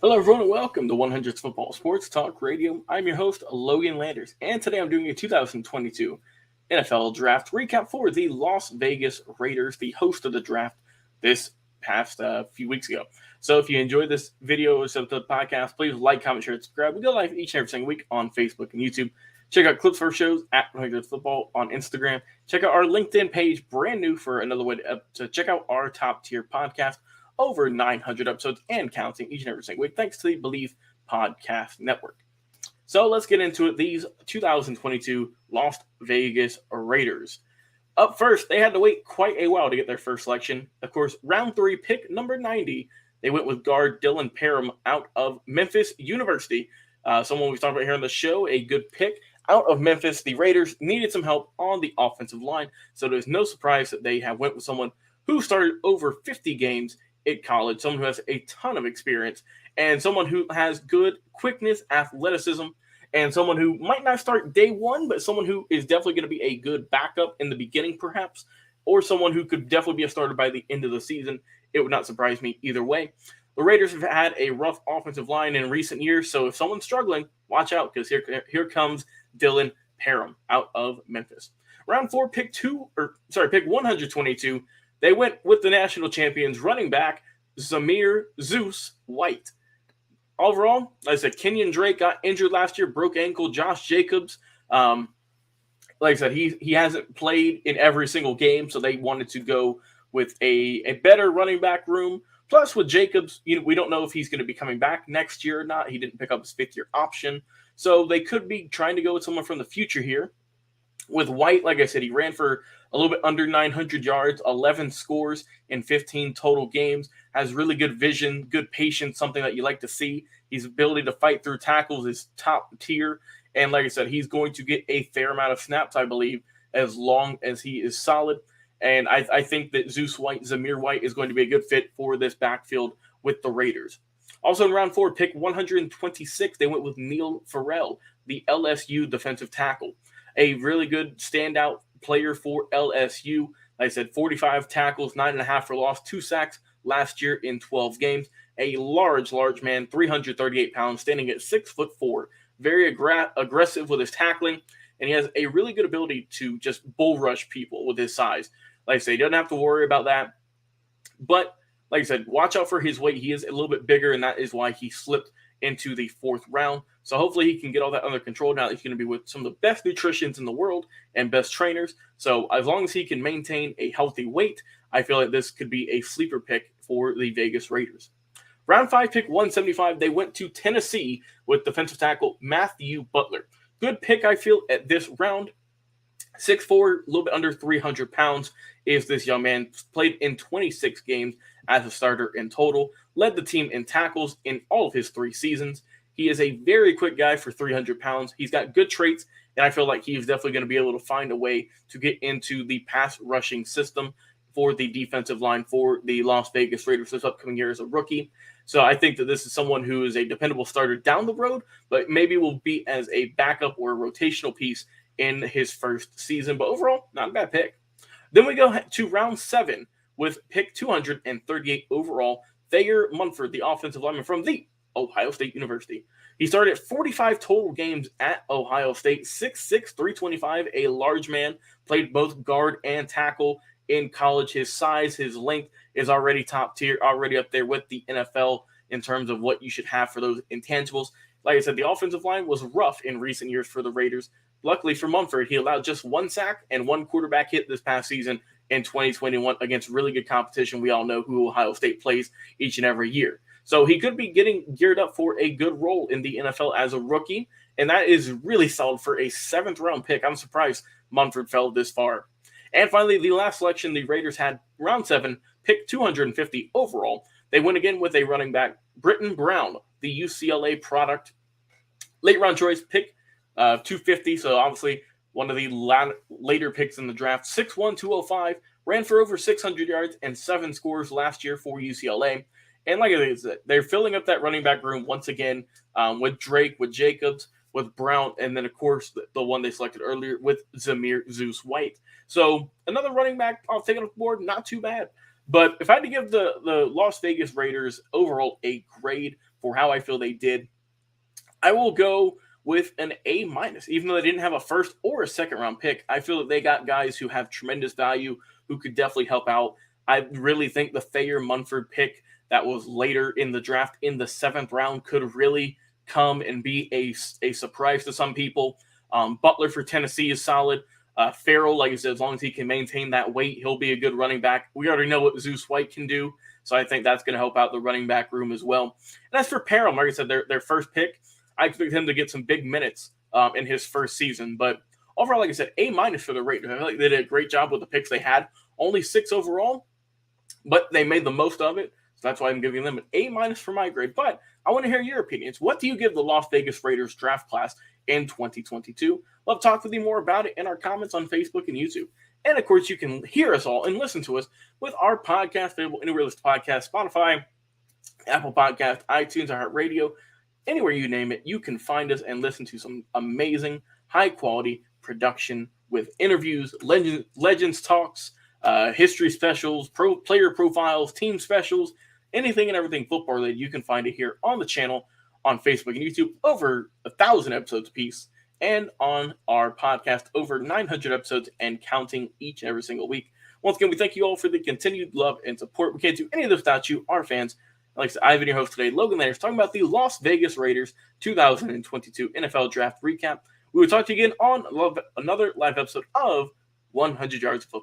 Hello, everyone, and welcome to 100 Football Sports Talk Radio. I'm your host, Logan Landers, and today I'm doing a 2022 NFL Draft recap for the Las Vegas Raiders, the host of the draft this past few weeks ago. So if you enjoyed this video or the podcast, please like, comment, share, and subscribe. We go live each and every single week on Facebook and YouTube. Check out clips for shows at 100 Football on Instagram. Check out our LinkedIn page, brand new, for another way to check out our top tier podcast. Over 900 episodes and counting each and every single week, thanks to the Believe Podcast Network. So let's get into it. These 2022 Las Vegas Raiders. Up first, they had to wait quite a while to get their first selection. Of course, round 3, pick number 90. They went with guard Dylan Parham out of Memphis University. Someone we've talked about here on the show, a good pick. Out of Memphis, the Raiders needed some help on the offensive line, so there's no surprise that they have went with someone who started over 50 games at college, someone who has a ton of experience, and someone who has good quickness, athleticism, and someone who might not start day one, but someone who is definitely going to be a good backup in the beginning, perhaps, or someone who could definitely be a starter by the end of the season. It would not surprise me either way. The Raiders have had a rough offensive line in recent years, so if someone's struggling, watch out, because here comes Dylan Parham out of Memphis. Round 4, pick 122. They went with the national champions running back, Zamir Zeus White. Overall, like I said, Kenyon Drake got injured last year, broke ankle. Josh Jacobs, like I said, he hasn't played in every single game, so they wanted to go with a better running back room. Plus, with Jacobs, we don't know if he's going to be coming back next year or not. He didn't pick up his fifth-year option, so they could be trying to go with someone from the future here. With White, like I said, he ran for a little bit under 900 yards, 11 scores in 15 total games, has really good vision, good patience, something that you like to see. His ability to fight through tackles is top tier. And like I said, he's going to get a fair amount of snaps, I believe, as long as he is solid. And I think that Zamir White, is going to be a good fit for this backfield with the Raiders. Also in round 4, pick 126, they went with Neil Farrell, the LSU defensive tackle. A really good standout player for LSU. Like I said, 45 tackles, 9.5 for loss, 2 sacks last year in 12 games. A large man, 338 pounds, standing at 6'4". Very aggressive with his tackling, and he has a really good ability to just bull rush people with his size. Like I say, he doesn't have to worry about that. But like I said, watch out for his weight. He is a little bit bigger, and that is why he slipped into the 4th round. So hopefully he can get all that under control now that he's going to be with some of the best nutritionists in the world and best trainers. So as long as he can maintain a healthy weight, I feel like this could be a sleeper pick for the Vegas Raiders. Round 5, pick 175, they went to Tennessee with defensive tackle Matthew Butler. Good pick, I feel, at this round. 6'4", a little bit under 300 pounds is this young man. Played in 26 games as a starter in total. Led the team in tackles in all of his 3 seasons. He is a very quick guy for 300 pounds. He's got good traits, and I feel like he's definitely going to be able to find a way to get into the pass rushing system for the defensive line for the Las Vegas Raiders this upcoming year as a rookie. So I think that this is someone who is a dependable starter down the road, but maybe will be as a backup or a rotational piece in his first season. But overall, not a bad pick. Then we go to round 7 with pick 238 overall, Thayer Munford, the offensive lineman from the Ohio State University. He started at 45 total games at Ohio State, 6'6", 325, a large man, played both guard and tackle in college. His size, his length is already top tier, already up there with the NFL in terms of what you should have for those intangibles. Like I said, the offensive line was rough in recent years for the Raiders. Luckily for Munford, he allowed just 1 sack and 1 quarterback hit this past season in 2021 against really good competition. We all know who Ohio State plays each and every year. So he could be getting geared up for a good role in the NFL as a rookie, and that is really solid for a 7th-round pick. I'm surprised Munford fell this far. And finally, the last selection the Raiders had, round 7, pick 250 overall. They went again with a running back, Britton Brown, the UCLA product. Late-round choice, pick 250, so obviously one of the later picks in the draft. 6'1", 205, ran for over 600 yards and 7 scores last year for UCLA. And like I said, they're filling up that running back room once again with Drake, with Jacobs, with Brown, and then, of course, the one they selected earlier with Zamir Zeus White. So another running back, I'll take it off the board, not too bad. But if I had to give the Las Vegas Raiders overall a grade for how I feel they did, I will go with an A minus. Even though they didn't have a first or a second round pick, I feel that they got guys who have tremendous value who could definitely help out. I really think the Thayer Munford pick that was later in the draft in the 7th round could really come and be a surprise to some people. Butler for Tennessee is solid. Farrell, like I said, as long as he can maintain that weight, he'll be a good running back. We already know what Zeus White can do, so I think that's going to help out the running back room as well. And as for Farrell, like I said, their first pick, I expect him to get some big minutes in his first season. But overall, like I said, A minus for the Raiders. I feel like they did a great job with the picks they had. Only 6 overall, but they made the most of it. So that's why I'm giving them an A minus for my grade. But I want to hear your opinions. What do you give the Las Vegas Raiders draft class in 2022? Love to talk with you more about it in our comments on Facebook and YouTube. And of course, you can hear us all and listen to us with our podcast available anywhere you listen to podcasts, Spotify, Apple Podcast, iTunes, iHeartRadio, anywhere you name it. You can find us and listen to some amazing, high-quality production with interviews, legends talks, history specials, player profiles, team specials, anything and everything football related. You can find it here on the channel, on Facebook and YouTube, over 1,000 episodes apiece, and on our podcast, over 900 episodes and counting each and every single week. Once again, we thank you all for the continued love and support. We can't do any of this without you, our fans. Like I said, I've been your host today, Logan Landers, talking about the Las Vegas Raiders 2022 NFL Draft Recap. We will talk to you again on another live episode of 100 Yards of Football.